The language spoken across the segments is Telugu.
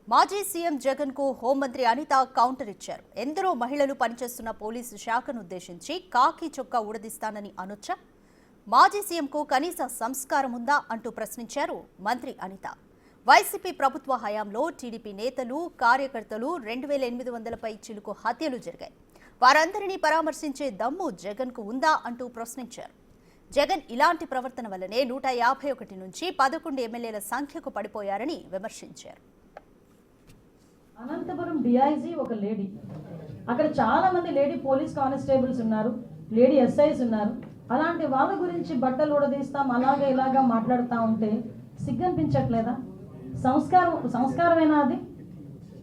మాజీ సీఎం జగన్ కు హోంమంత్రి అనిత కౌంటర్ ఇచ్చారు. ఎందరో మహిళలు పనిచేస్తున్న పోలీసు శాఖను ఉద్దేశించి కాకి చొక్కా ఊడదీస్తానని అనొచ్చా? మాజీ సీఎంకు కనీస సంస్కారం ఉందా అంటూ ప్రశ్నించారు మంత్రి అనిత. వైసీపీ ప్రభుత్వ హయాంలో టీడీపీ నేతలు, కార్యకర్తలు 2800 చిలుకు హత్యలు జరిగాయి. వారందరినీ పరామర్శించే దమ్ము జగన్ కు ఉందా అంటూ ప్రశ్నించారు. జగన్ ఇలాంటి ప్రవర్తన వల్లనే 151 నుంచి 11 ఎమ్మెల్యేల సంఖ్యకు పడిపోయారని విమర్శించారు. అనంతపురం డిఐజీ ఒక లేడీ, అక్కడ చాలా మంది లేడీ పోలీస్ కానిస్టేబుల్స్ ఉన్నారు, లేడీ ఎస్ఐస్ ఉన్నారు. అలాంటి వాళ్ళ గురించి బట్టలు ఉడదీస్తాం, అలాగే ఇలాగా మాట్లాడుతూ ఉంటే సిగ్గనిపించట్లేదా? సంస్కారమేనా అది?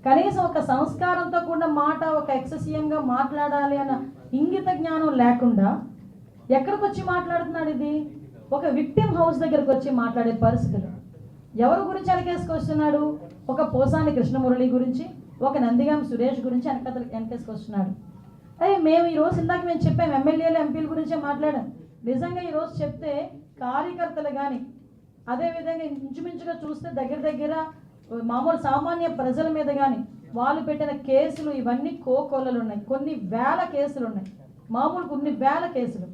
కనీసం ఒక సంస్కారంతో కూడిన మాట ఒక ఎక్స్-సీఎంగా మాట్లాడాలి అన్న ఇంగిత జ్ఞానం లేకుండా ఎక్కడికి వచ్చి మాట్లాడుతున్నాడు? ఇది ఒక విక్టిమ్ హౌస్ దగ్గరకు వచ్చి మాట్లాడే పరిస్థితులు. ఎవరి గురించి వెనకేసుకొస్తున్నాడు? ఒక పోసాని కృష్ణమురళి గురించి, ఒక నందిగాం సురేష్ గురించి వెనకేసుకొస్తున్నాడు. మేము ఈరోజు ఇందాక మేము చెప్పాం, ఎమ్మెల్యేలు ఎంపీల గురించే మాట్లాడాం. నిజంగా ఈరోజు చెప్తే కార్యకర్తలు కానీ, అదేవిధంగా ఇంచుమించుగా చూస్తే దగ్గర మామూలు సామాన్య ప్రజల మీద కానీ వాళ్ళు పెట్టిన కేసులు ఇవన్నీ కోకొల్లలు ఉన్నాయి. కొన్ని వేల కేసులు ఉన్నాయి, మామూలు కొన్ని వేల కేసులు.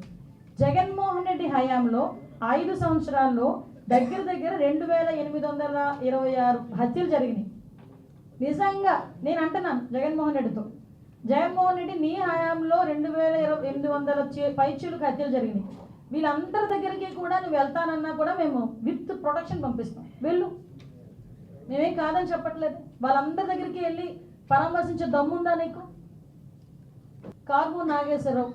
జగన్మోహన్ రెడ్డి హయాంలో 5 సంవత్సరాల్లో దగ్గర 2826 హత్యలు జరిగినాయి. నిజంగా నేను అంటున్నాను జగన్మోహన్ రెడ్డి నీ హయాంలో 2800 పైచీలకు హత్యలు జరిగినాయి. వీళ్ళందరి దగ్గరికి కూడా నువ్వు వెళ్తానన్నా కూడా మేము విత్ ప్రొటెక్షన్ పంపిస్తాం, వెళ్ళు, మేమేం కాదని చెప్పట్లేదు. వాళ్ళందరి దగ్గరికి వెళ్ళి పరామర్శించే దమ్ముందా నీకు? కార్మూర్ నాగేశ్వరరావు,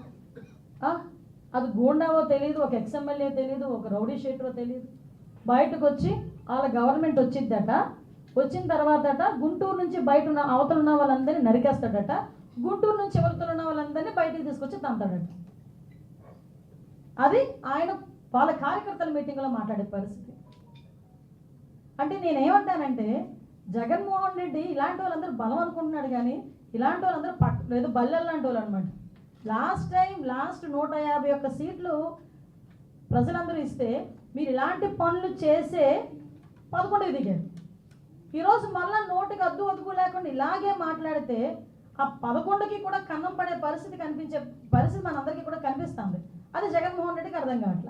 అది గూండావో తెలియదు, ఒక ఎక్స్ఎమ్మెల్యే తెలియదు, ఒక రౌడీ షీటరో తెలియదు, బయటకు వచ్చి వాళ్ళ గవర్నమెంట్ వచ్చిద్దట, వచ్చిన తర్వాతట గుంటూరు నుంచి బయట ఉన్న అవతల ఉన్న వాళ్ళందరినీ నరికేస్తాడట, గుంటూరు నుంచి ఎవరితో ఉన్న వాళ్ళందరినీ బయటకు తీసుకొచ్చి తంతాడట. అది ఆయన వాళ్ళ కార్యకర్తల మీటింగ్లో మాట్లాడే పరిస్థితి. అంటే నేనేమంటానంటే, జగన్మోహన్ రెడ్డి ఇలాంటి వాళ్ళందరూ బలం అనుకుంటున్నాడు, కానీ ఇలాంటి వాళ్ళందరూ ఏదో బల్లెలు లాంటి వాళ్ళు అనమాట. లాస్ట్ 151 సీట్లు ప్రజలందరూ ఇస్తే మీరు ఇలాంటి పనులు చేసే 11కి దిగారు. ఈరోజు మళ్ళీ నోటికి అద్దు లేకుండా ఇలాగే మాట్లాడితే ఆ 11కి కూడా కన్నం పడే పరిస్థితి కనిపించే పరిస్థితి మనందరికీ కూడా కనిపిస్తుంది. అది జగన్మోహన్ రెడ్డికి అర్థం కావట్లేదు.